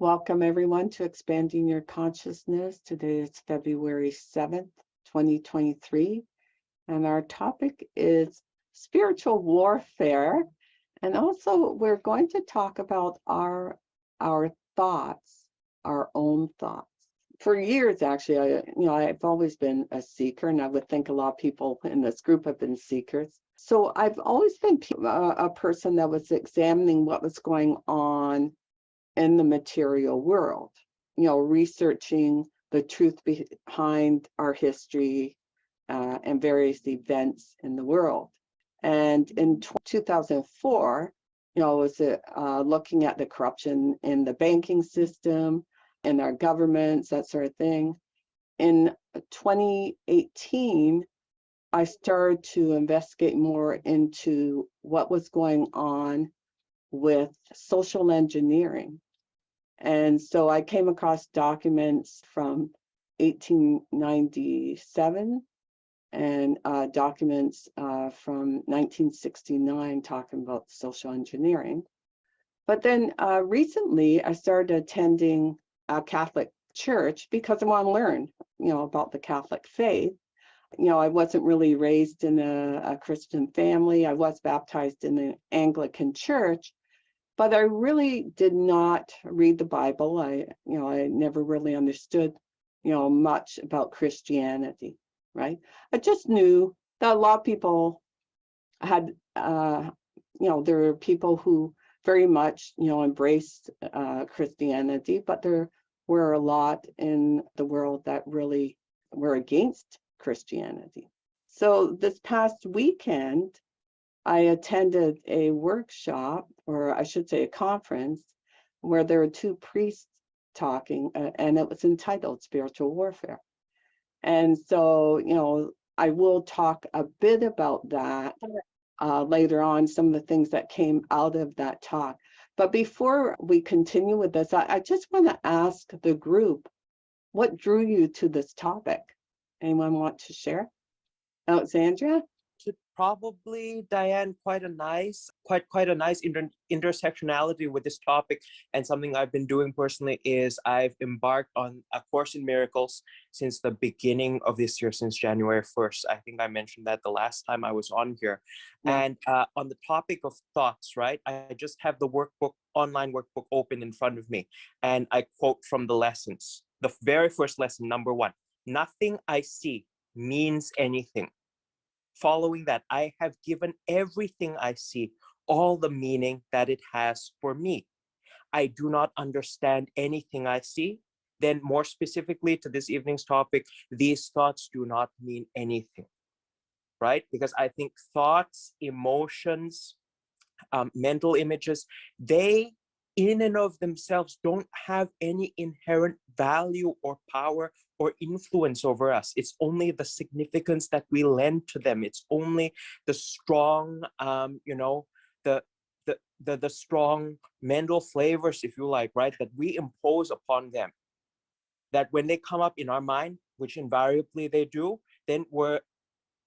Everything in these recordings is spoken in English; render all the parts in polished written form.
Welcome everyone to Expanding Your Consciousness. Today is February 7th, 2023, and our topic is spiritual warfare. And also we're going to talk about our thoughts, our own thoughts. For years, actually, I've always been a seeker, and I would think a lot of people in this group have been seekers. So I've always been a person that was examining what was going on in the material world, researching the truth behind our history and various events in the world. And in 2004, I was looking at the corruption in the banking system, in our governments, that sort of thing. In 2018, I started to investigate more into what was going on with social engineering. And so I came across documents from 1897 and documents from 1969 talking about social engineering. But then recently I started attending a Catholic church because I want to learn, about the Catholic faith. I wasn't really raised in a Christian family. I was baptized in the Anglican church, but I really did not read the Bible. I never really understood, much about Christianity, right? I just knew that a lot of people had, there were people who very much, embraced Christianity, but there were a lot in the world that really were against Christianity. So this past weekend, I attended a workshop, or I should say a conference, where there were two priests talking, and it was entitled Spiritual Warfare. And so, I will talk a bit about that later on, some of the things that came out of that talk. But before we continue with this, I just want to ask the group, what drew you to this topic? Anyone want to share? Alexandria? Probably, Diane, quite a nice intersectionality with this topic. And something I've been doing personally is I've embarked on a course in miracles since the beginning of this year, since January 1st. I think I mentioned that the last time I was on here. Yeah. And on the topic of thoughts, right? I just have the online workbook open in front of me. And I quote from the lessons. The very first lesson, number 1, nothing I see means anything. Following that, I have given everything I see all the meaning that it has for me. I do not understand anything I see. Then more specifically to this evening's topic, these thoughts do not mean anything, right? Because I think thoughts, emotions, mental images, they in and of themselves don't have any inherent value or power or influence over us. It's only the significance that we lend to them. It's only the strong, the strong mental flavors, if you like, right, that we impose upon them. That when they come up in our mind, which invariably they do, then we're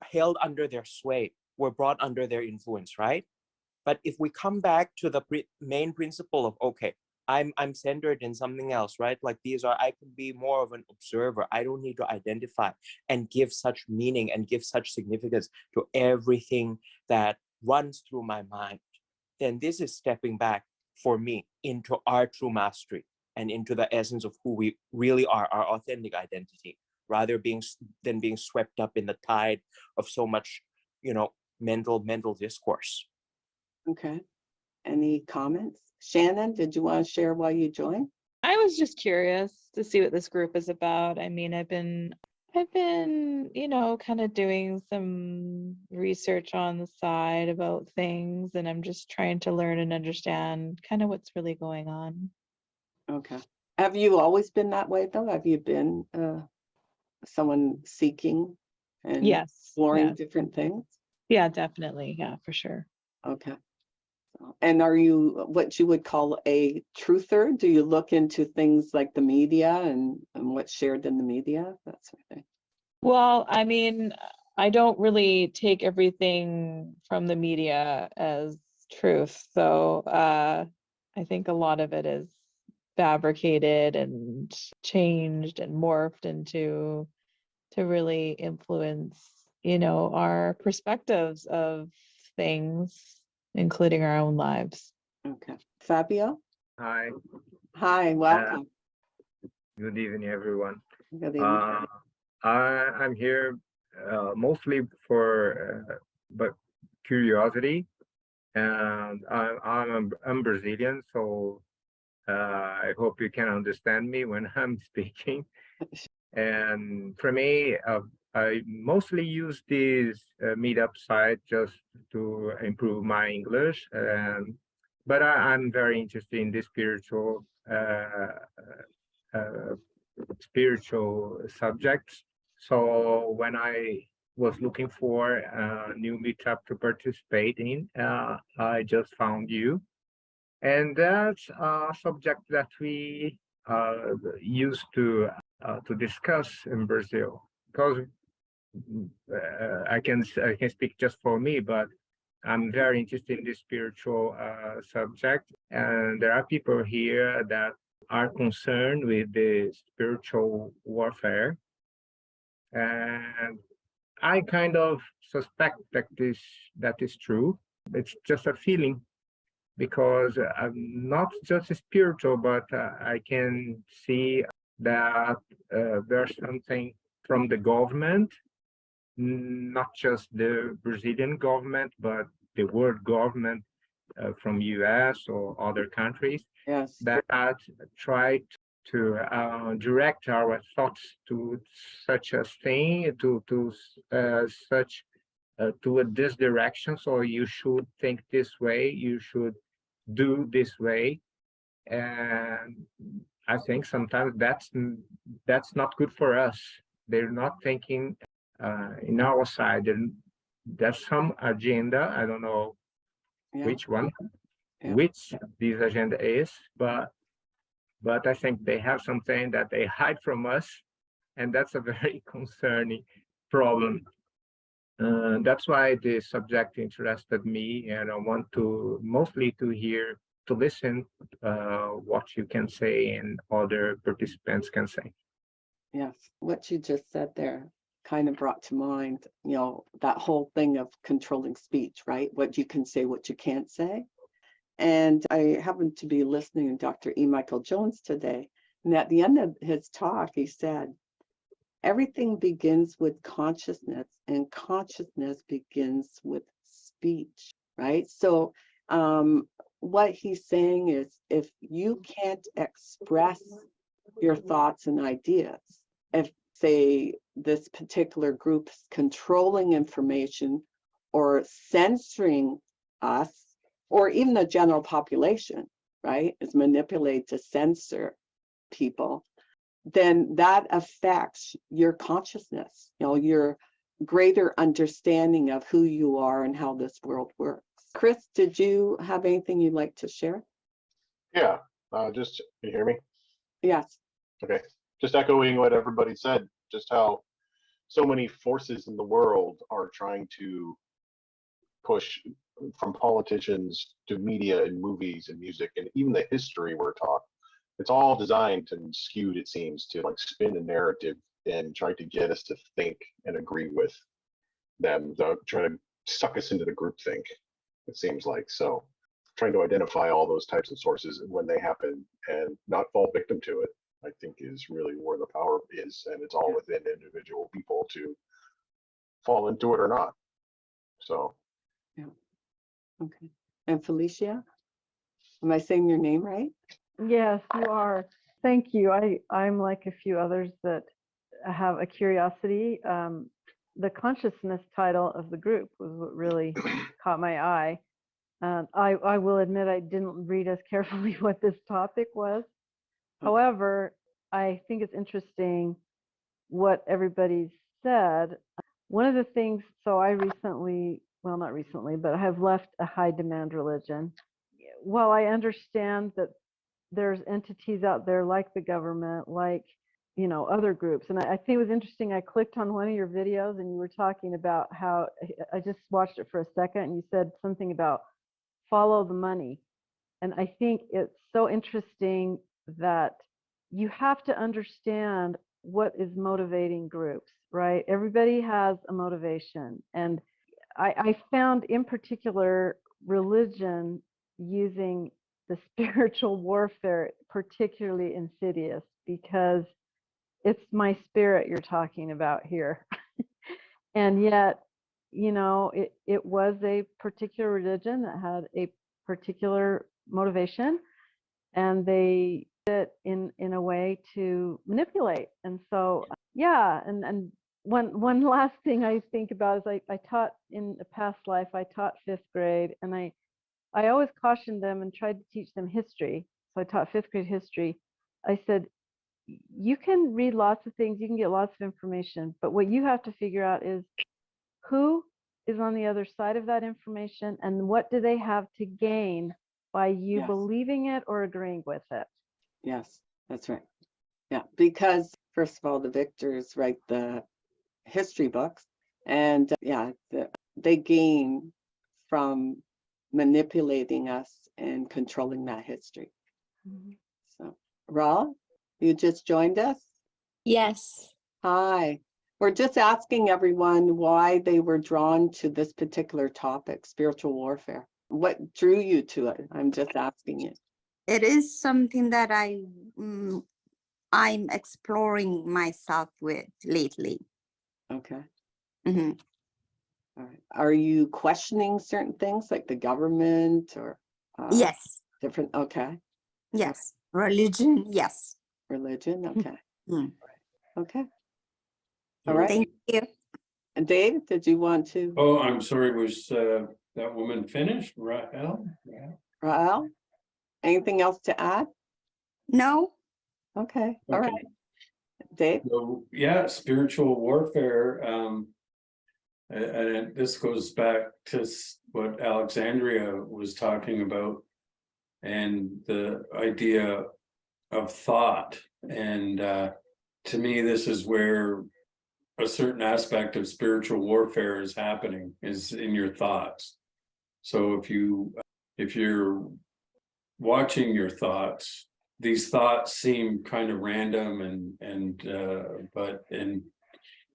held under their sway. We're brought under their influence, right? But if we come back to the main principle of, okay, I'm centered in something else, right? Like I can be more of an observer. I don't need to identify and give such meaning and give such significance to everything that runs through my mind. Then this is stepping back for me into our true mastery and into the essence of who we really are, our authentic identity, rather than being swept up in the tide of so much, mental discourse. Okay. Any comments? Shannon, did you want to share why you joined? I was just curious to see what this group is about. I mean, I've been, kind of doing some research on the side about things, and I'm just trying to learn and understand kind of what's really going on. Okay. Have you always been that way, though? Have you been someone seeking and exploring different things? Yeah, definitely. Yeah, for sure. Okay. And are you what you would call a truther? Do you look into things like the media and what's shared in the media? That sort of thing. Well, I mean, I don't really take everything from the media as truth. So I think a lot of it is fabricated and changed and morphed into to really influence, our perspectives of things, including our own lives. Okay. Fabio? Hi, Hi, welcome. good evening, everyone. Good evening. I'm here mostly for but curiosity, and I'm Brazilian, so I hope you can understand me when I'm speaking. And for me, I mostly use this meetup site just to improve my English, but I'm very interested in the uh, spiritual subjects. So when I was looking for a new meetup to participate in, I just found you. And that's a subject that we used to discuss in Brazil, because I can speak just for me, but I'm very interested in this spiritual subject, and there are people here that are concerned with the spiritual warfare, and I kind of suspect that is true. It's just a feeling, because I'm not just spiritual, but I can see that there's something from the government, not just the Brazilian government, but the world government from US or other countries Yes. that try to direct our thoughts to such a thing, to this direction. So you should think this way, you should do this way, and I think sometimes that's not good for us. They're not thinking in our side. There's some agenda. I don't know Yeah. which one, Yeah. which this agenda is, but I think they have something that they hide from us, and that's a very concerning problem. That's why the subject interested me, and I want to mostly to listen what you can say and other participants can say. Yes. What you just said there kind of brought to mind, that whole thing of controlling speech, right? What you can say, what you can't say. And I happened to be listening to Dr. E. Michael Jones today. And at the end of his talk, he said, everything begins with consciousness, and consciousness begins with speech, right? So what he's saying is, if you can't express your thoughts and ideas, if, say, this particular group is controlling information or censoring us, or even the general population, right, is manipulated to censor people, then that affects your consciousness, your greater understanding of who you are and how this world works. Chris, did you have anything you'd like to share? Yeah, just, can you hear me? Yes. Okay. Just echoing what everybody said, just how so many forces in the world are trying to push, from politicians to media and movies and music and even the history we're taught. It's all designed and skewed, it seems, to like spin a narrative and try to get us to think and agree with them, trying to suck us into the group think, it seems like. So trying to identify all those types of sources when they happen and not fall victim to it, I think is really where the power is, and it's all within individual people to fall into it or not. So Okay. And Felicia, am I saying your name right? Yes, you are. Thank you. I'm like a few others that have a curiosity. The consciousness title of the group was what really caught my eye. I will admit I didn't read as carefully what this topic was. However, I think it's interesting what everybody said. One of the things, so I recently, well, not recently, but I have left a high demand religion. While I understand that there's entities out there like the government, like, other groups. And I think it was interesting. I clicked on one of your videos and you were talking about how, I just watched it for a second, and you said something about follow the money. And I think it's so interesting that you have to understand what is motivating groups, right? Everybody has a motivation. And I found in particular religion using the spiritual warfare particularly insidious, because it's my spirit you're talking about here. And yet, you know, it was a particular religion that had a particular motivation, and they did it in a way to manipulate. And so, yeah, and one last thing I think about is I taught in a past life, I taught 5th grade, and I always cautioned them and tried to teach them history. So I taught 5th grade history. I said, you can read lots of things, you can get lots of information, but what you have to figure out is who is on the other side of that information, and what do they have to gain by you Yes. believing it or agreeing with it. Yes, that's right. Yeah, because first of all, the victors write the history books, and they gain from manipulating us and controlling that history. So, Raul, you just joined us? Yes. Hi. We're just asking everyone why they were drawn to this particular topic, spiritual warfare. What drew you to it? I'm just asking you. It is something that I'm exploring myself with lately. Okay. hmm All right. Are you questioning certain things like the government or Yes. different? Okay. Yes. Religion. Yes. Religion. Okay. Mm. Okay. All right. Thank you. And Dave, did you want to? Oh, I'm sorry, was that woman finished? Rahel? Yeah. Rael, anything else to add? No. Okay. All Okay. right. Dave? So, yeah, spiritual warfare. And this goes back to what Alexandria was talking about, and the idea of thought. And to me, this is where a certain aspect of spiritual warfare is happening, is in your thoughts. So if you're watching your thoughts, these thoughts seem kind of random but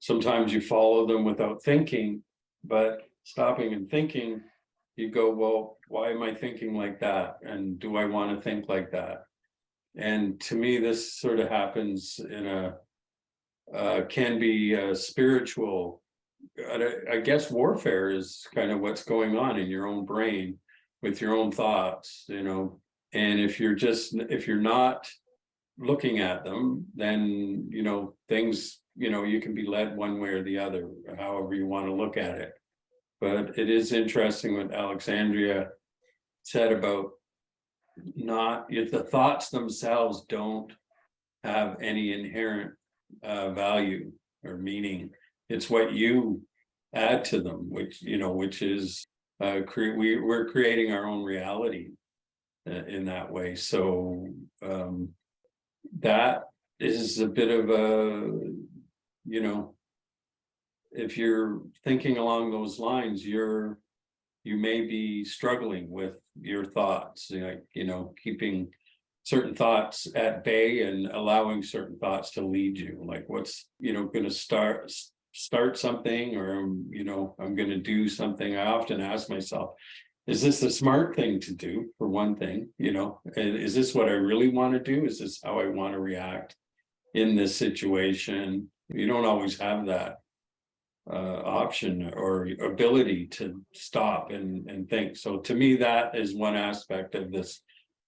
sometimes you follow them without thinking, but stopping and thinking, you go, well, why am I thinking like that? And do I want to think like that? And to me, this sort of happens in can be spiritual. I guess warfare is kind of what's going on in your own brain with your own thoughts, and if you're not looking at them, then, things, you can be led one way or the other, however you want to look at it. But it is interesting what Alexandria said about if the thoughts themselves don't have any inherent value or meaning. It's what you add to them, which is we're creating our own reality in that way. So that is a bit of if you're thinking along those lines, you may be struggling with your thoughts, keeping certain thoughts at bay and allowing certain thoughts to lead you, like what's going to start something, or I'm going to do something. I often ask myself, is this the smart thing to do? For one thing, is this what I really want to do? Is this how I want to react in this situation? You don't always have that option or ability to stop and think. So to me, that is one aspect of this,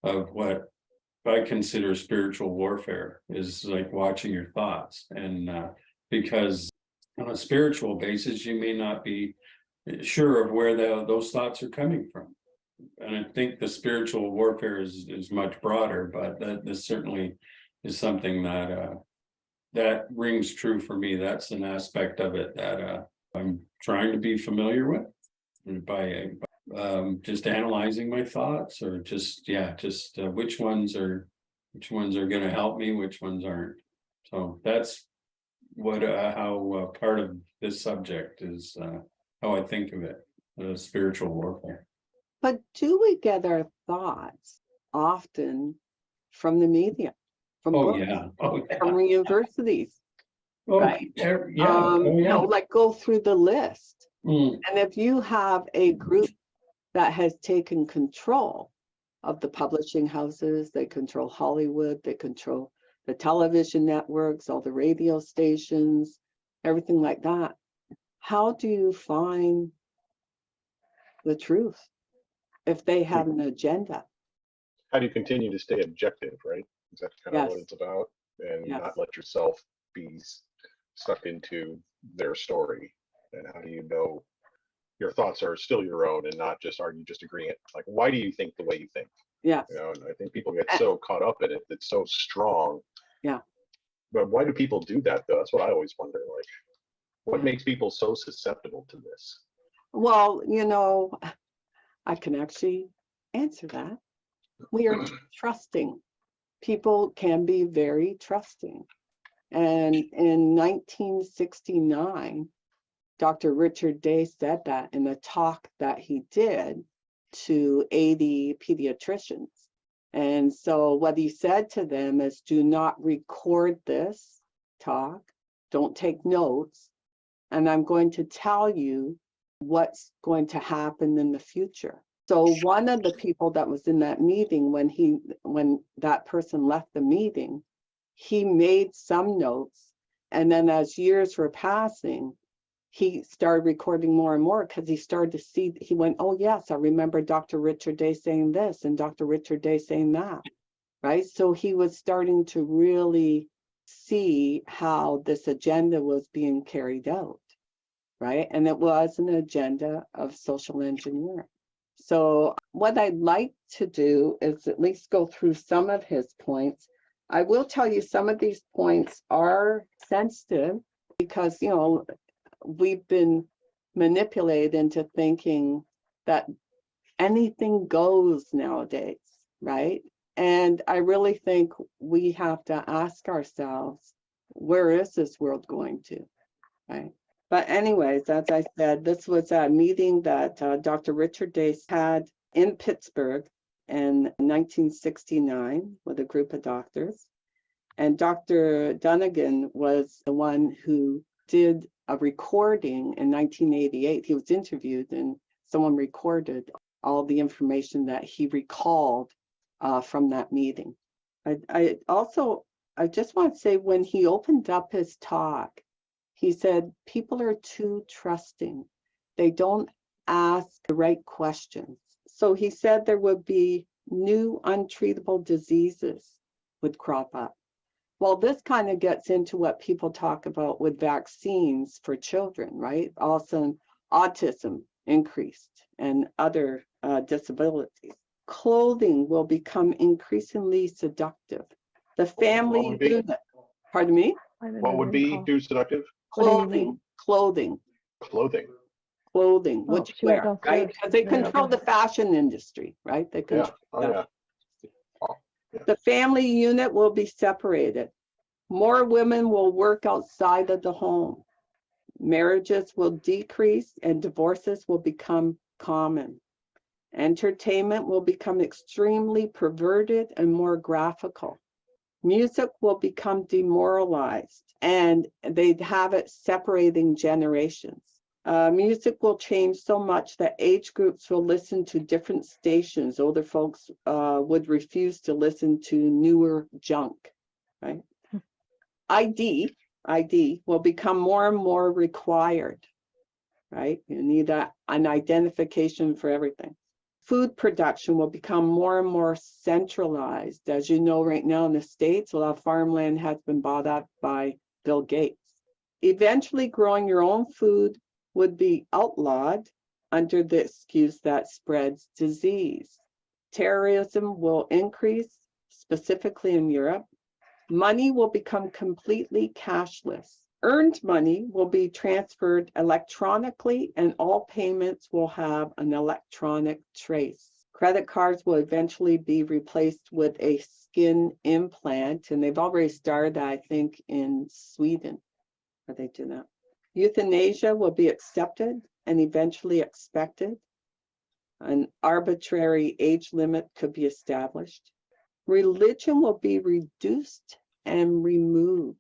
of what I consider spiritual warfare, is like watching your thoughts. And because on a spiritual basis, you may not be sure of where those thoughts are coming from. And I think the spiritual warfare is much broader, but this certainly is something that rings true for me. That's an aspect of it that I'm trying to be familiar with by just analyzing my thoughts, or just which ones are going to help me, which ones aren't. So that's what how part of this subject is, how I think of it, spiritual warfare. But do we get our thoughts often from the media, from Oh, books, yeah. Oh, from yeah. universities, Oh, right? yeah. Oh, You know, yeah. like go through the list. Mm. And if you have a group that has taken control of the publishing houses, they control Hollywood, they control the television networks, all the radio stations, everything like that, how do you find the truth if they have an agenda? How do you continue to stay objective, right? Is that kind of what Yes, it's about? And yes. not let yourself be stuck into their story. And how do you know your thoughts are still your own and not just, are you just agreeing? Like, why do you think the way you think? Yes. You know, and I think people get so caught up in it. It's so strong. Yeah. But why do people do that though? That's what I always wonder. Like, what makes people so susceptible to this? Well, you know, I can actually answer that. We are trusting. People can be very trusting. And in 1969, Dr. Richard Day said that in a talk that he did to 80 pediatricians. And so what he said to them is, do not record this talk, don't take notes, and I'm going to tell you what's going to happen in the future. So one of the people that was in that meeting, when that person left the meeting, he made some notes. And then as years were passing, he started recording more and more because he started to see, he went, oh yes, I remember Dr. Richard Day saying this and Dr. Richard Day saying that, right? So he was starting to really see how this agenda was being carried out, right? And it was an agenda of social engineering. So what I'd like to do is at least go through some of his points. I will tell you some of these points are sensitive because, you know, we've been manipulated into thinking that anything goes nowadays, right? And I really think we have to ask ourselves, where is this world going to, right? But anyways, as I said, this was a meeting that Dr. Richard Day had in Pittsburgh in 1969 with a group of doctors. And Dr. Dunagan was the one who did a recording in 1988. He was interviewed and someone recorded all the information that he recalled from that meeting. I just want to say, when he opened up his talk, he said, people are too trusting. They don't ask the right questions. So he said there would be new untreatable diseases would crop up. Well, this kind of gets into what people talk about with vaccines for children, right? Also, autism increased and other disabilities. Clothing will become increasingly seductive. The family unit, pardon me? What would be too seductive? What do you mean? Clothing, Clothing. Oh, what you she went wear, right? downstairs. Because they Right, control okay. the fashion industry, right? They Yeah. control Oh that. yeah. Oh, yeah. The family unit will be separated. More women will work outside of the home. Marriages will decrease and divorces will become common. Entertainment will become extremely perverted and more graphical. Music will become demoralized, and they'd have it separating generations. Music will change so much that age groups will listen to different stations. Older folks would refuse to listen to newer junk, right? ID will become more and more required, right? You need an identification for everything. Food production will become more and more centralized. As you know, right now in the States, a lot of farmland has been bought up by Bill Gates. Eventually, growing your own food would be outlawed under the excuse that spreads disease. Terrorism will increase, specifically in Europe. Money will become completely cashless. Earned money will be transferred electronically, and all payments will have an electronic trace. Credit cards will eventually be replaced with a skin implant, and they've already started that, I think, in Sweden. Are they doing that? Euthanasia will be accepted and eventually expected. An arbitrary age limit could be established. religion will be reduced and removed.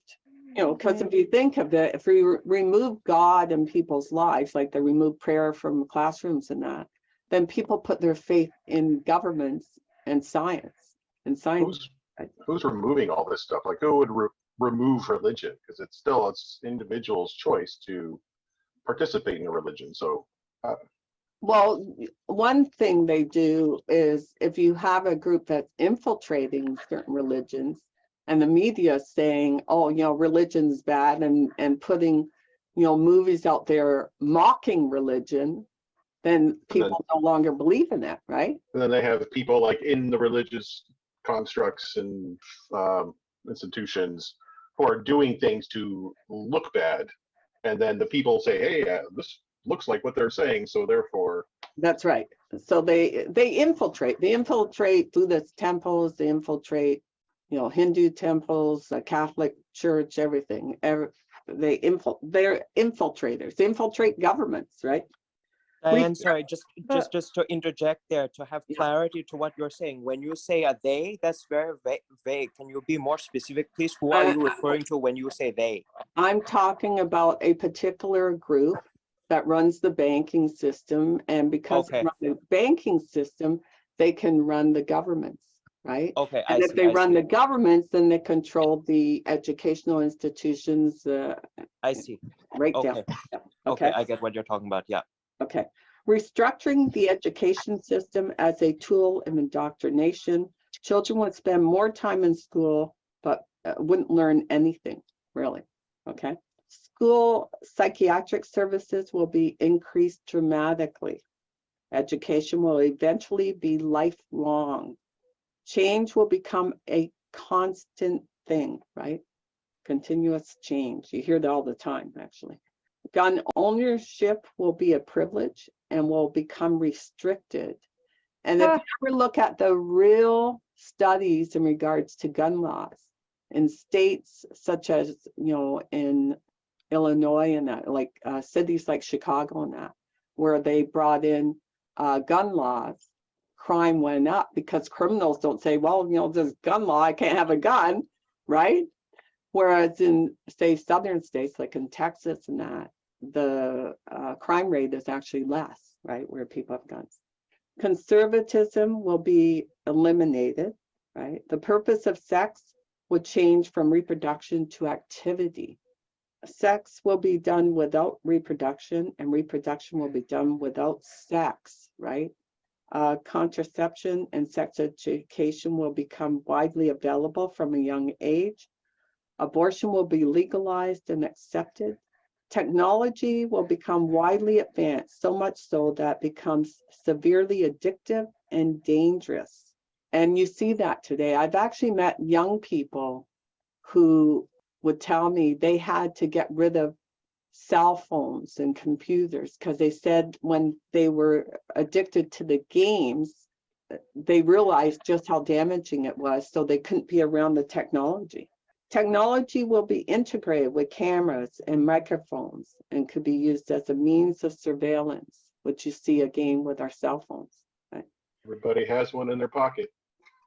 Because if you think of it, if we remove God in people's lives, like they remove prayer from classrooms and that, then people put their faith in governments and science. Who's removing all this stuff? Like, who would remove religion? Because it's individual's choice to participate in a religion. So, well, one thing they do is if you have a group that's infiltrating certain religions, and the media saying, oh, religion's bad, and putting, movies out there mocking religion, then people no longer believe in that, right? And then they have people like in the religious constructs and institutions who are doing things to look bad. And then the people say, hey, this looks like what they're saying, so therefore. That's right. So they infiltrate. They infiltrate Buddhist temples. They infiltrate, Hindu temples, the Catholic Church, everything. They're infiltrators. They infiltrate governments, right? Diane, sorry, just to interject there, to have clarity to what you're saying. When you say a they, that's very vague. Can you be more specific, please? Who are you referring to when you say they? I'm talking about a particular group that runs the banking system, and because they run the banking system, they can run the governments, right? Okay, and if they run the governments, then they control the educational institutions. I see. Right Okay. down. Okay, I get what you're talking about. Yeah. Okay. Restructuring the education system as a tool of indoctrination. Children would spend more time in school, but wouldn't learn anything, really. Okay. School psychiatric services will be increased dramatically. Education will eventually be lifelong. Change will become a constant thing, right? Continuous change. You hear that all the time, actually. Gun ownership will be a privilege and will become restricted. And if you ever look at the real studies in regards to gun laws in states such as, in Illinois and that, like cities like Chicago and that, where they brought in gun laws, crime went up because criminals don't say, well, there's gun law, I can't have a gun, right? Whereas in, say, southern states, like in Texas and that, the crime rate is actually less, right, where people have guns. Conservatism will be eliminated, right? The purpose of sex would change from reproduction to activity. Sex will be done without reproduction, and reproduction will be done without sex, right? Contraception and sex education will become widely available from a young age. Abortion will be legalized and accepted. Technology will become widely advanced, so much so that it becomes severely addictive and dangerous. And you see that today. I've actually met young people who would tell me they had to get rid of cell phones and computers because they said when they were addicted to the games, they realized just how damaging it was, so they couldn't be around the technology. Technology will be integrated with cameras and microphones and could be used as a means of surveillance, which you see again with our cell phones. Right? Everybody has one in their pocket.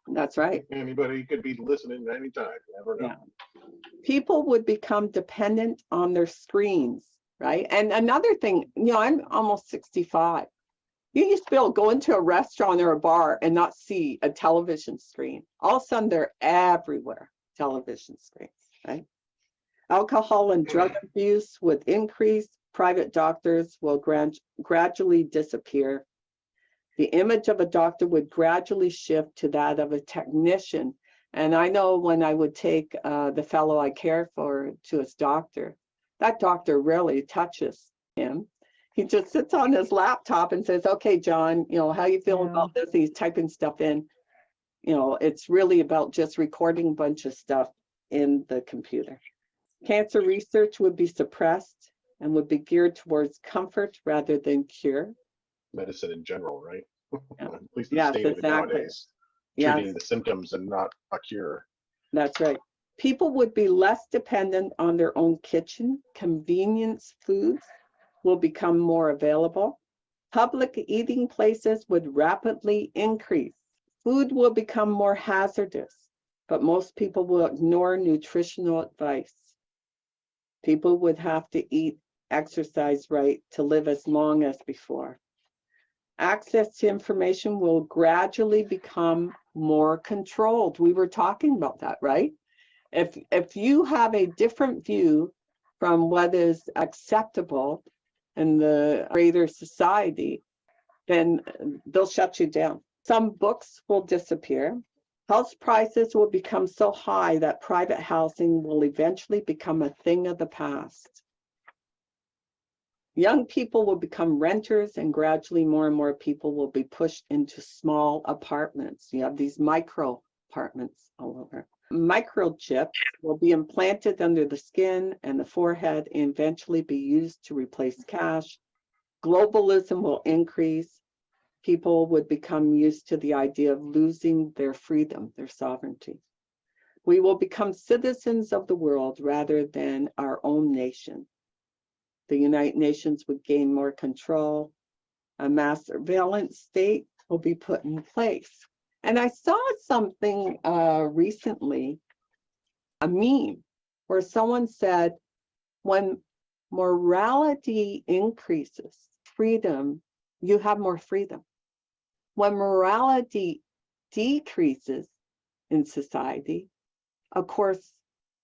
That's right. Anybody could be listening anytime. Never know. Yeah. People would become dependent on their screens, right? And another thing, I'm almost 65. You used to be able to go into a restaurant or a bar and not see a television screen. All of a sudden, they're everywhere. Television screens, right? Alcohol and drug abuse would increase. Private doctors will gradually disappear. The image of a doctor would gradually shift to that of a technician. And I know when I would take the fellow I care for to his doctor, that doctor rarely touches him. He just sits on his laptop and says, okay, John, how you feel about this? He's typing stuff in. It's really about just recording a bunch of stuff in the computer. Cancer research would be suppressed and would be geared towards comfort rather than cure. Medicine in general, right? Yeah. At least the state of it nowadays. Treating the symptoms and not a cure. That's right. People would be less dependent on their own kitchen. Convenience foods will become more available. Public eating places would rapidly increase. Food will become more hazardous, but most people will ignore nutritional advice. People would have to eat, exercise right to live as long as before. Access to information will gradually become more controlled. We were talking about that, right? If you have a different view from what is acceptable in the greater society, then they'll shut you down. Some books will disappear. House prices will become so high that private housing will eventually become a thing of the past. Young people will become renters, and gradually more and more people will be pushed into small apartments. You have these micro apartments all over. Microchips will be implanted under the skin and the forehead and eventually be used to replace cash. Globalism will increase. People would become used to the idea of losing their freedom, their sovereignty. We will become citizens of the world rather than our own nation. The United Nations would gain more control. A mass surveillance state will be put in place. And I saw something recently, a meme, where someone said, when morality increases, freedom, you have more freedom. When morality decreases in society, of course,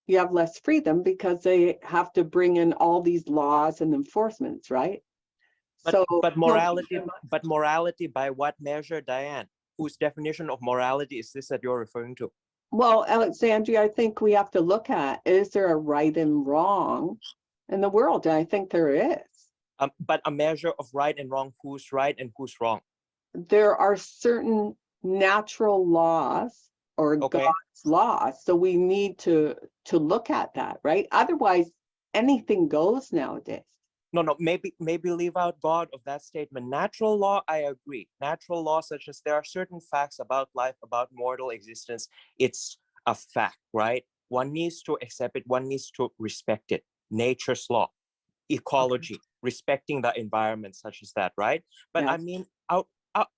you have less freedom because they have to bring in all these laws and enforcements, right? But morality by what measure, Diane? Whose definition of morality is this that you're referring to? Well, Alexandria, I think we have to look at, is there a right and wrong in the world? And I think there is. But a measure of right and wrong, who's right and who's wrong? There are certain natural laws or God's laws. So we need to look at that, right? Otherwise, anything goes nowadays. No, maybe leave out God of that statement. Natural law, I agree. Natural law, such as there are certain facts about life, about mortal existence. It's a fact, right? One needs to accept it. One needs to respect it. Nature's law, ecology, respecting the environment, such as that, right? But Yes. I mean,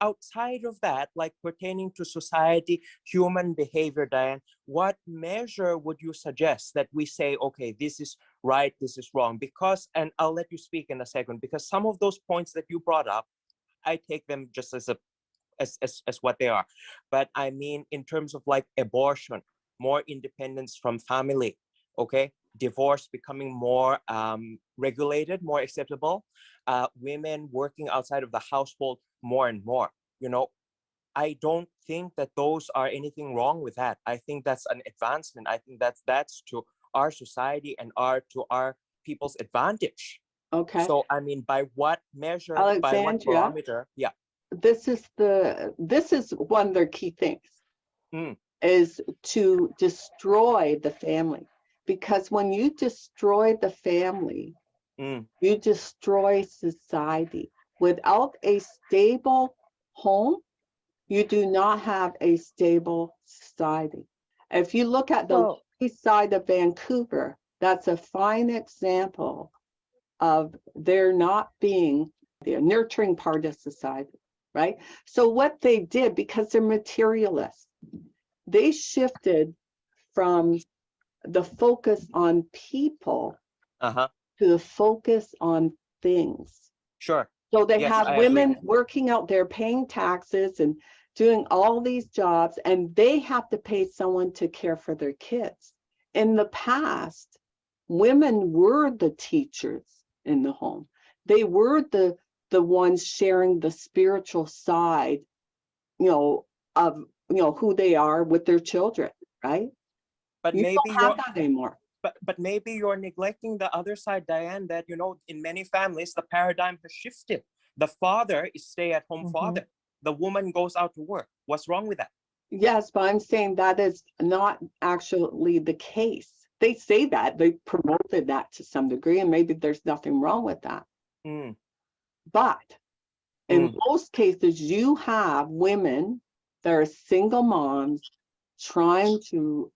outside of that, like pertaining to society, human behavior, Diane, what measure would you suggest that we say, okay, this is right, this is wrong? Because, and I'll let you speak in a second, because some of those points that you brought up, I take them just as what they are. But I mean, in terms of like abortion, more independence from family, okay? Divorce becoming more regulated, more acceptable. Women working outside of the household more and more. You know, I don't think that those are anything wrong with that. I think that's an advancement. I think that's to our society and to our people's advantage. Okay. So I mean, by what measure, by what Alexandria, barometer? Yeah. this is one of their key things, is to destroy the family. Because when you destroy the family, you destroy society. Without a stable home, you do not have a stable society. If you look at the east side of Vancouver, that's a fine example of there not being the nurturing part of society, right? So what they did, because they're materialists, they shifted from the focus on people to the focus on things. Sure. So they Yes, have I women agree. working out there, paying taxes and doing all these jobs, and they have to pay someone to care for their kids. In the past, women were the teachers in the home. They were the ones sharing the spiritual side, of who they are with their children, right? But You maybe don't have that anymore. But maybe you're neglecting the other side, Diane, that, in many families, the paradigm has shifted. The father is stay-at-home father. The woman goes out to work. What's wrong with that? Yes, but I'm saying that is not actually the case. They say that, they promoted that to some degree, and maybe there's nothing wrong with that. But in most cases, you have women that are single moms trying to,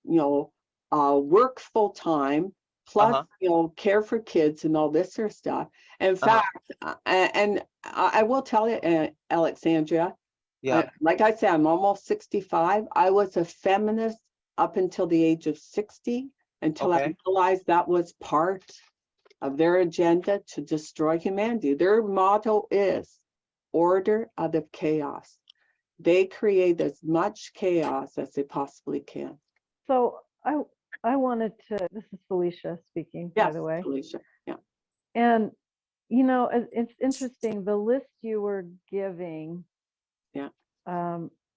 work full time, plus, care for kids and all this sort of stuff. In fact, and I will tell you, Alexandria, Yeah. Like I said, I'm almost 65. I was a feminist up until the age of 60, until I Okay. realized that was part of their agenda to destroy humanity. Their motto is order out of chaos. They create as much chaos as they possibly can. So I wanted to, this is Felicia speaking, by Yes, the way. Felicia. Yeah. And, you know, it's interesting, the list you were giving Yeah.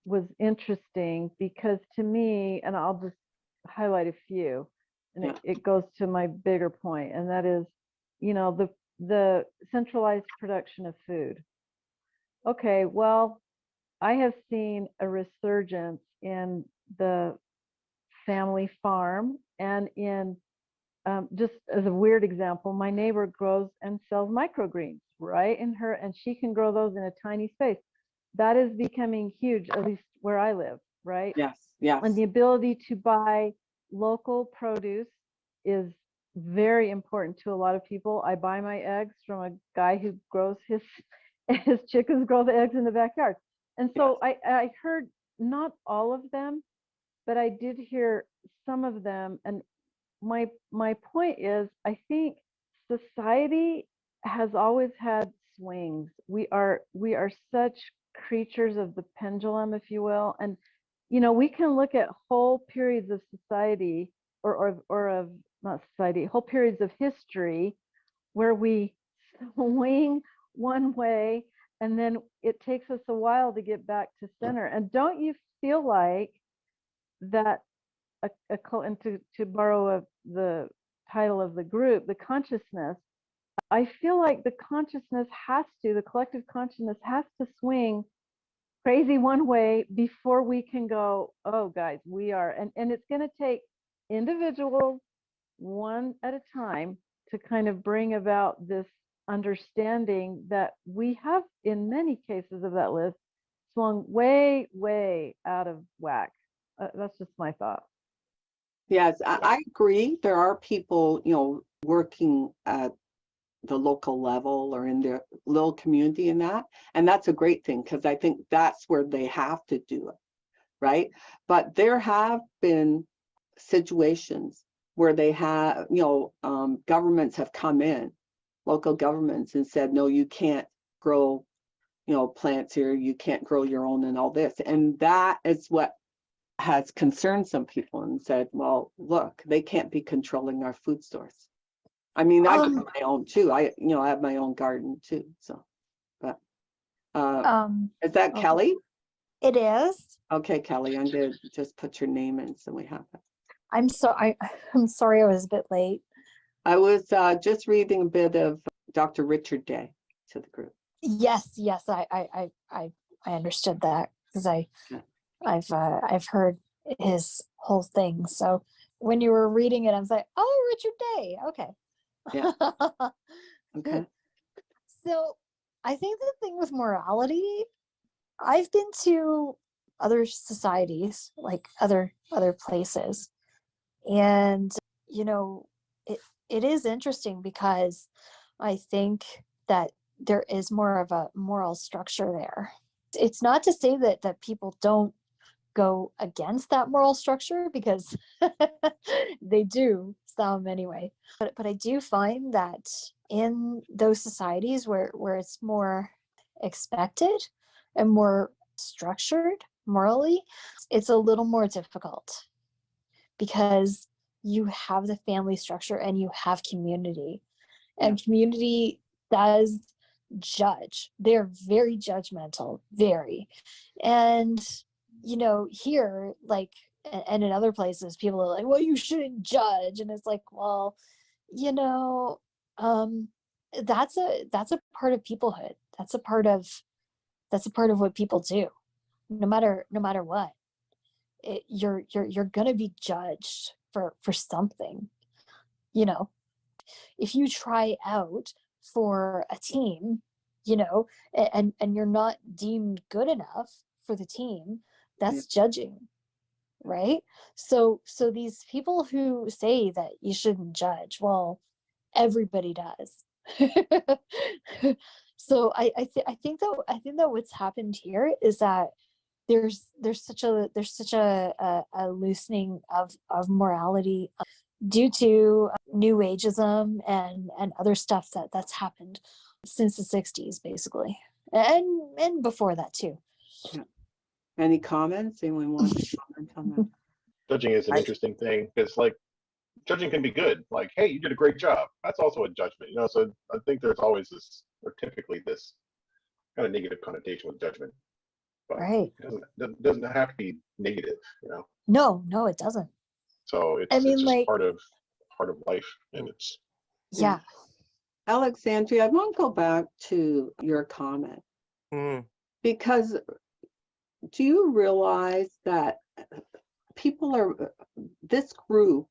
Was interesting because to me, and I'll just highlight a few, and Yeah. it goes to my bigger point, and that is, you know, the centralized production of food. Okay, well, I have seen a resurgence in the family farm, and in just as a weird example, my neighbor grows and sells microgreens, right? And she can grow those in a tiny space. That is becoming huge, at least where I live, right? Yes. Yes. And the ability to buy local produce is very important to a lot of people. I buy my eggs from a guy who grows his chickens grow the eggs in the backyard. And so I heard not all of them, but I did hear some of them. And my point is, I think society has always had swings. We are such creatures of the pendulum, if you will. And you know, we can look at whole periods of society or of not society, whole periods of history where we swing one way and then it takes us a while to get back to center. And don't you feel like that and to borrow the title of the group, the consciousness, I feel like the collective consciousness has to swing crazy one way before we can go, oh guys, we are, and it's going to take individuals one at a time to kind of bring about this understanding that we have, in many cases of that list, swung way out of whack. That's just my thought. Yes, I agree. There are people, you know, working at the local level or in their little community and that's a great thing, because I think that's where they have to do it, right? But there have been situations where they have, you know, governments have come in, local governments, and said, no, you can't grow, you know, plants here, you can't grow your own and all this. And that is what has concerned some people and said, well, look, they can't be controlling our food source. I mean, I grow my own too. I have my own garden too. So, but is that okay. Kelly? It is. Okay, Kelly, I'm gonna just put your name in so we have it. I'm sorry I was a bit late. I was just reading a bit of Dr. Richard Day to the group. Yes, I understood that because I've heard his whole thing. So when you were reading it, I was like, oh, Richard Day. Okay. Yeah. Okay. So I think the thing with morality, I've been to other societies, like other places, and you know, it is interesting because I think that there is more of a moral structure there. It's not to say that people don't go against that moral structure, because they do, some anyway. But I do find that in those societies where it's more expected and more structured morally, it's a little more difficult because you have the family structure and you have community, and community does judge. They're very judgmental, very. And you know, here, like, and in other places, people are like, well, you shouldn't judge. And it's like, well, you know, that's a part of peoplehood. That's a part of what people do. No matter what, you're gonna be judged for something. You know, if you try out for a team, you know, and you're not deemed good enough for the team, that's judging, right? So these people who say that you shouldn't judge, well, everybody does. So I think that what's happened here is that there's such a loosening of morality due to new ageism and other stuff that's happened since the 60s basically, and before that too. Yeah. Any comments? Anyone want to comment on that? Judging is an interesting thing because, like, judging can be good. Like, hey, you did a great job. That's also a judgment, you know. So I think there's always this, or typically this, kind of negative connotation with judgment. But Right. it doesn't have to be negative, you know. No, it doesn't. So it's I mean, it's just like, part of life, and it's yeah. Alexandria, I want to go back to your comment because do you realize that people are, this group,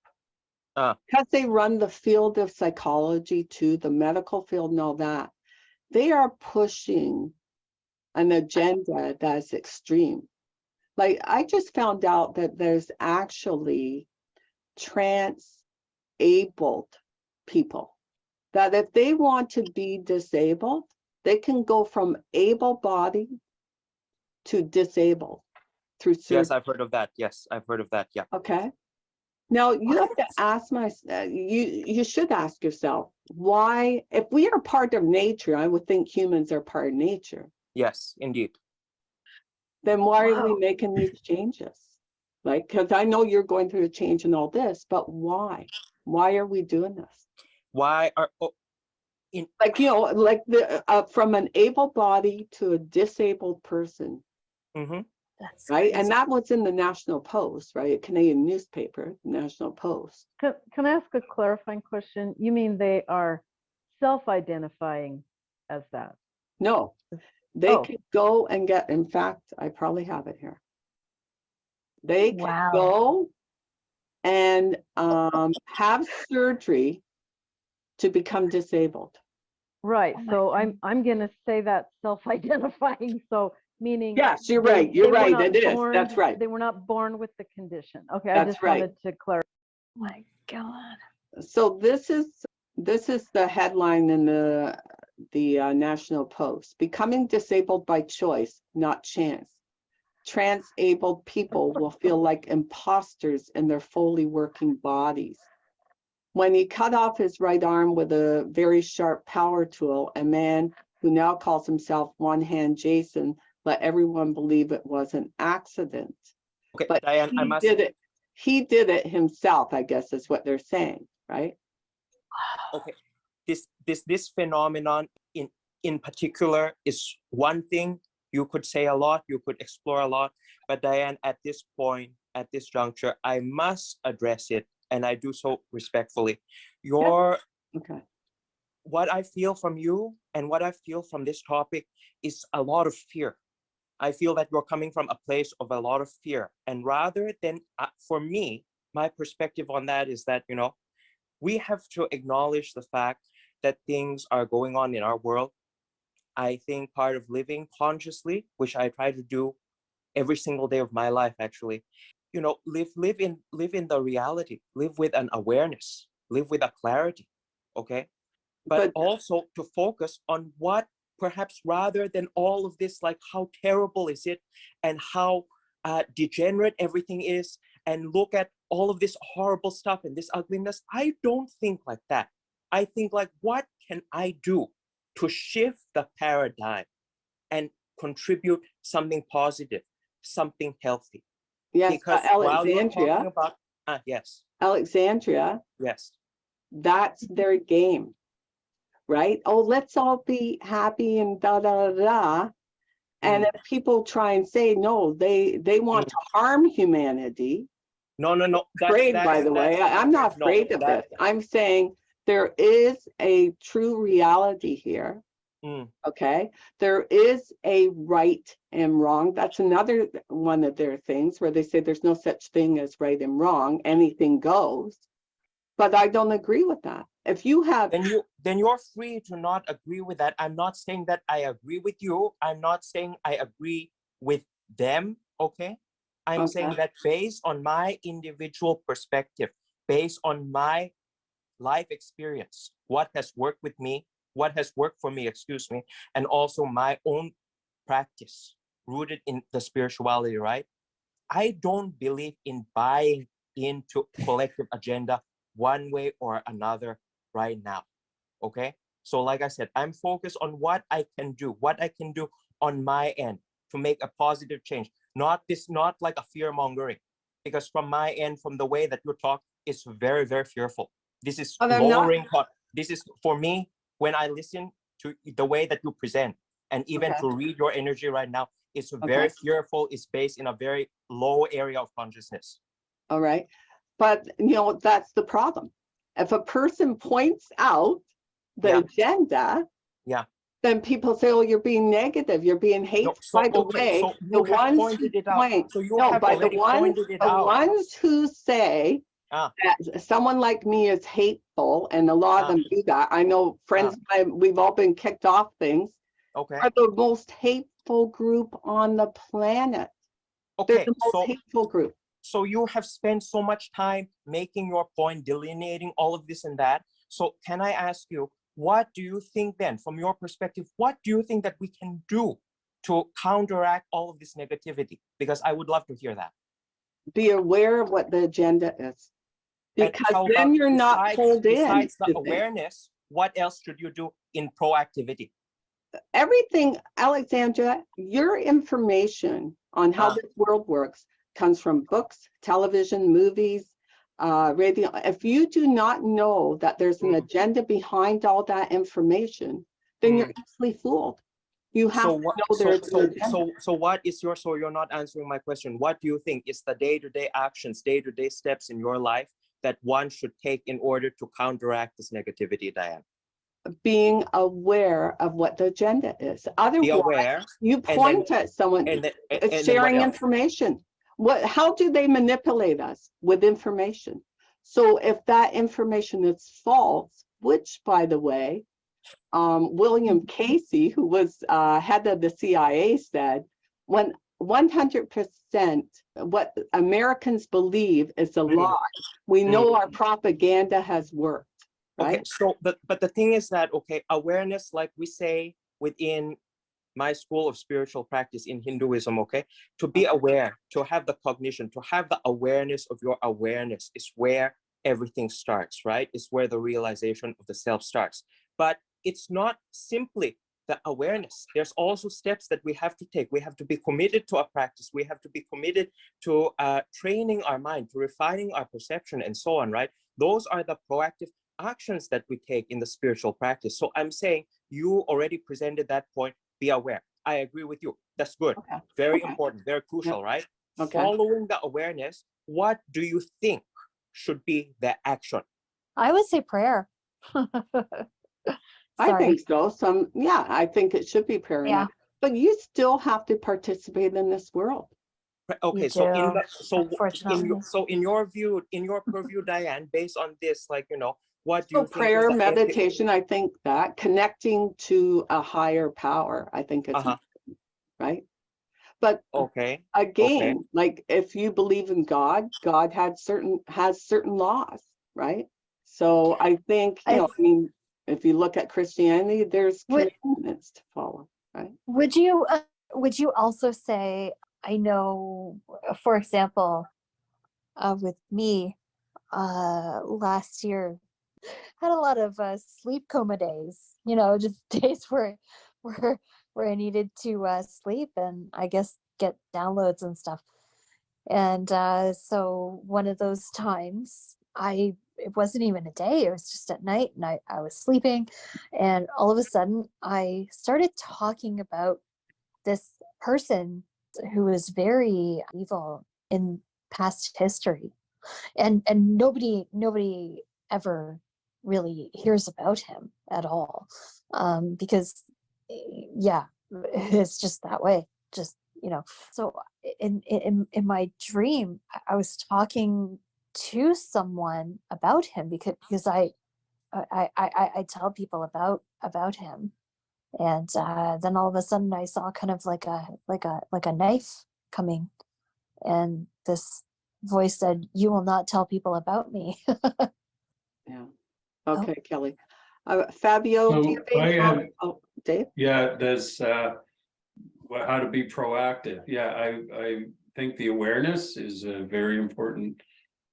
because they run the field of psychology too, the medical field and all that, they are pushing an agenda that's extreme. Like, I just found out that there's actually trans-abled people that if they want to be disabled, they can go from able-bodied to disabled through surgery. Yes, I've heard of that. Yes, I've heard of that. Yeah. Okay. Now you have to ask you should ask yourself why, if we are part of nature, I would think humans are part of nature. Yes, indeed. Then why are we making these changes? Like, because I know you're going through a change in all this, but why? Why are we doing this? Why are like, you know, like the from an able body to a disabled person, That's right? crazy. And that was in the National Post, right? A Canadian newspaper, National Post. Can I ask a clarifying question? You mean they are self-identifying as that? No, they could go and get, in fact, I probably have it here. They could go and have surgery to become disabled. Right. So I'm gonna say that self-identifying. So meaning yes, you're right. You're right. It is. Born, that's right. They were not born with the condition. Okay, That's I just right. wanted to clarify. Oh my God. So this is the headline in the National Post: becoming disabled by choice, not chance. Trans-abled people will feel like imposters in their fully working bodies. When he cut off his right arm with a very sharp power tool, a man who now calls himself One Hand Jason let everyone believe it was an accident. Okay, but Diane, he did it himself, I guess is what they're saying, right? Okay, this phenomenon in particular is one thing you could say a lot, you could explore a lot, but Diane, at this point, at this juncture, I must address it, and I do so respectfully. What I feel from you and what I feel from this topic is a lot of fear. I feel that you're coming from a place of a lot of fear, and rather than, for me, my perspective on that is that, you know, we have to acknowledge the fact that things are going on in our world. I think part of living consciously, which I try to do every single day of my life, actually, you know, live in the reality, live with an awareness, live with a clarity, okay? But also to focus on what, perhaps rather than all of this, like how terrible is it and how degenerate everything is, and look at all of this horrible stuff and this ugliness. I don't think like that. I think like, what can I do to shift the paradigm and contribute something positive, something healthy? Yes, because Alexandria. Yes. Alexandria. Yes. That's their game, right? Oh, let's all be happy and da da da da. And if people try and say no, they want to harm humanity. No. By the way, I'm not afraid of this. I'm saying there is a true reality here. Okay, there is a right and wrong. That's another one of their things where they say there's no such thing as right and wrong. Anything goes. But I don't agree with that. If you have, then you're free to not agree with that. I'm not saying that I agree with you. I'm not saying I agree with them. Okay, I'm saying that based on my individual perspective, based on my life experience, what has worked with me what has worked for me, excuse me, and also my own practice rooted in the spirituality, right? I don't believe in buying into collective agenda one way or another right now. Okay. So like I said, I'm focused on what I can do on my end to make a positive change. Not like a fear mongering, because from my end, from the way that you talk, it's very, very fearful. This is Oh, I'm not. lowering. This is for me, when I listen to the way that you present and even Okay. to read your energy right now, it's very fearful. It's based in a very low area of consciousness. All right. But, that's the problem. If a person points out the agenda, then people say, oh, you're being negative, you're being hateful. By the way, so the you have ones pointed who it out. point, So you no, have by the already pointed it out. ones who say that someone like me is hateful, and a lot of them do that. I know friends, we've all been kicked off things, are the most hateful group on the planet. They're the most hateful group. So you have spent so much time making your point, delineating all of this and that. So can I ask you, what do you think then, from your perspective, what do you think that we can do to counteract all of this negativity? Because I would love to hear that. Be aware of what the agenda is. Because then you're not pulled in. Besides the awareness, what else should you do in proactivity? Everything, Alexandra, your information on how this world works comes from books, television, movies, radio. If you do not know that there's an agenda behind all that information, then you're easily fooled. You have to know there's an agenda. So what is your, so you're not answering my question. What do you think is the day-to-day actions, day-to-day steps in your life that one should take in order to counteract this negativity, Diane? Being aware of what the agenda is. Otherwise, you point at someone, it's sharing information. How do they manipulate us? With information. So if that information is false, which, by the way, William Casey, who was head of the CIA, said, when 100% what Americans believe is a lie, we know our propaganda has worked. Right? Okay, so but the thing is that, okay, awareness, like we say within my school of spiritual practice in Hinduism, okay, to be aware, to have the cognition, to have the awareness of your awareness is where everything starts, right? It's where the realization of the self starts. But it's not simply the awareness. There's also steps that we have to take. We have to be committed to a practice. We have to be committed to training our mind, to refining our perception, and so on, right? Those are the proactive actions that we take in the spiritual practice. So I'm saying you already presented that point. Be aware. I agree with you. That's good. Very important, very crucial, right? Following the awareness, what do you think should be the action? I would say prayer. I think so. I think it should be prayer. Yeah. But you still have to participate in this world. Okay, so in your view, in your purview, Diane, based on this, like, what do you think? Prayer, meditation, I think that connecting to a higher power, I think it's right. But again, like if you believe in God, God has certain laws, right? So I think, I mean, if you look at Christianity, there's commandments to follow, right? Would you also say, I know, for example, with me, last year, had a lot of sleep coma days, just days where I needed to sleep and I guess get downloads and stuff. And so one of those times, it wasn't even a day, it was just at night, and I was sleeping, and all of a sudden I started talking about this person who was very evil in past history, and nobody ever really hears about him at all, because it's just that way, just so in my dream I was talking to someone about him because I tell people about him, and then all of a sudden I saw kind of like a knife coming, and this voice said, "You will not tell people about me." Yeah. Okay, Kelly. Fabio, do you So think? I have, Oh, Dave? yeah, there's how to be proactive. Yeah, I think the awareness is a very important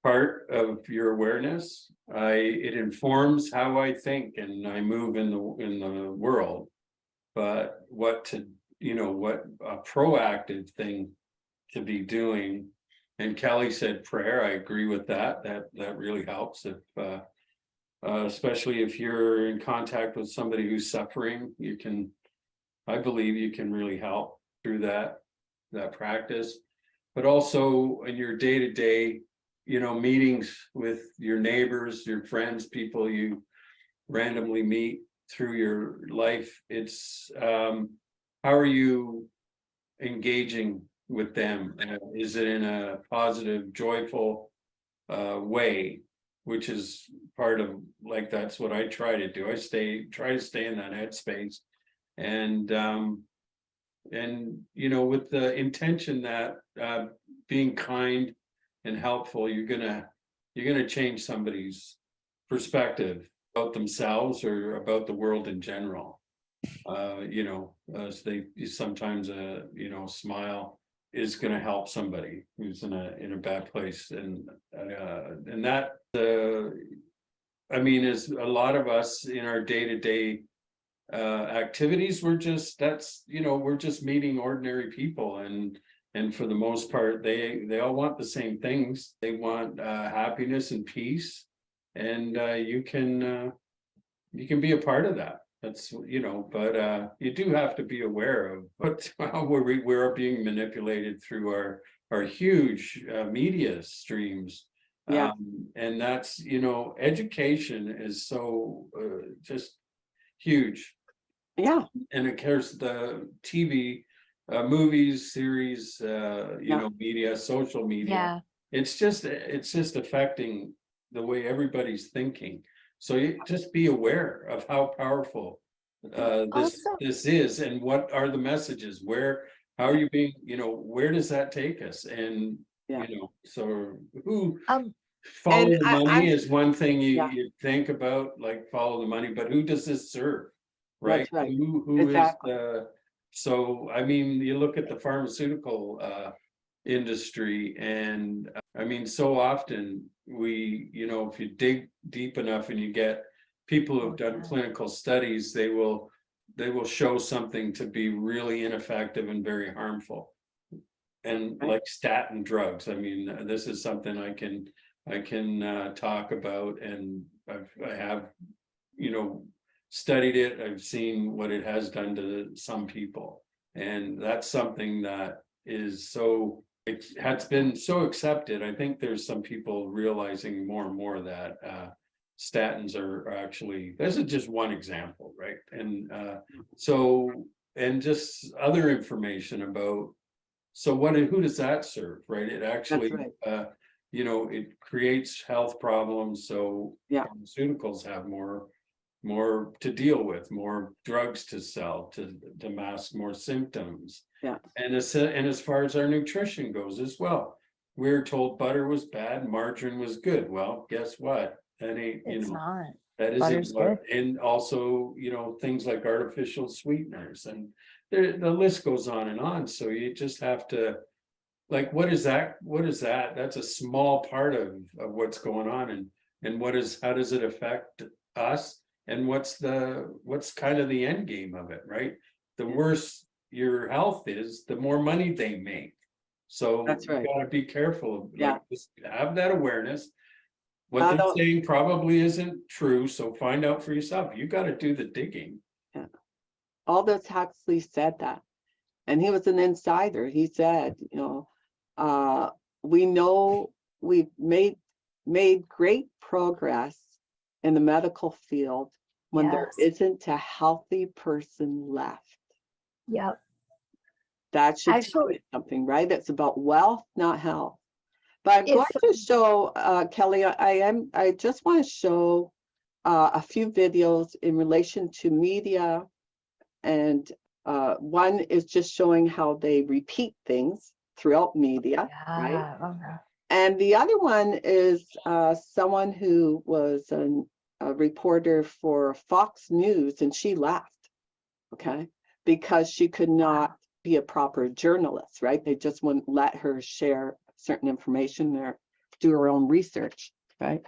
part of your awareness. It informs how I think and I move in the world. But what a proactive thing to be doing. And Kelly said prayer. I agree with that. That really helps if especially if you're in contact with somebody who's suffering, I believe you can really help through that practice. But also in your day-to-day, meetings with your neighbors, your friends, people you randomly meet through your life, it's how are you engaging with them? Is it in a positive, joyful way, which is part of, like, that's what I try to do. I try to stay in that headspace, and with the intention that being kind and helpful, you're gonna change somebody's perspective about themselves or about the world in general. As they sometimes smile is going to help somebody who's in a bad place, and that I mean, is a lot of us in our day-to-day activities, we're just meeting ordinary people, and for the most part they all want the same things. They want happiness and peace, and you can be a part of that. That's but you do have to be aware of how we're being manipulated through our huge media streams. Yeah. And that's education is so just huge. Yeah. And it cares the TV, movies, series, media, social media. Yeah. It's just affecting the way everybody's thinking. So you just be aware of how powerful Also, this is, and what are the messages, how are you being, where does that take us? And Yeah. so who um, follow And the I'm money is one thing Yeah. you think about, like follow the money, but who does this serve? Right? That's right. Who is Exactly. so I mean, you look at the pharmaceutical industry, and I mean, so often if you dig deep enough and you get people who have done clinical studies, they will show something to be really ineffective and very harmful. And Right. like statin drugs, I mean, this is something I can talk about, and I have studied it. I've seen what it has done to some people, and that's something that is it has been so accepted. I think there's some people realizing more and more that statins are actually, this is just one example, right? And and just other information about, so who does that serve, right? It actually That's right. it creates health problems. So Yeah. pharmaceuticals have more to deal with, more drugs to sell to mask more symptoms. Yeah. And as far as our nutrition goes as well, we were told butter was bad, margarine was good. Well, guess what? That ain't, it's not. that Butter's isn't what, and also, things like artificial sweeteners, and the list goes on and on. So you just have to, like, what is that? That's a small part of what's going on, and how does it affect us? And what's kind of the end game of it, right? The worse your health is, the more money they make. So That's right. you gotta be careful. Yeah. Like, just have that awareness. What they're Although- saying probably isn't true, so find out for yourself. You got to do the digging. Yeah. Aldous Huxley said that, and he was an insider. He said, we know we've made great progress in the medical field when there Yes. isn't a healthy person left. Yep. That should tell Actually- you something, right? It's about wealth, not health. But I'm going to show, Kelly, I just want to show a few videos in relation to media. And one is just showing how they repeat things throughout media, right? Yeah. Okay. And the other one is someone who was a reporter for Fox News, and she left, okay, because she could not be a proper journalist, right? They just wouldn't let her share certain information or do her own research, right?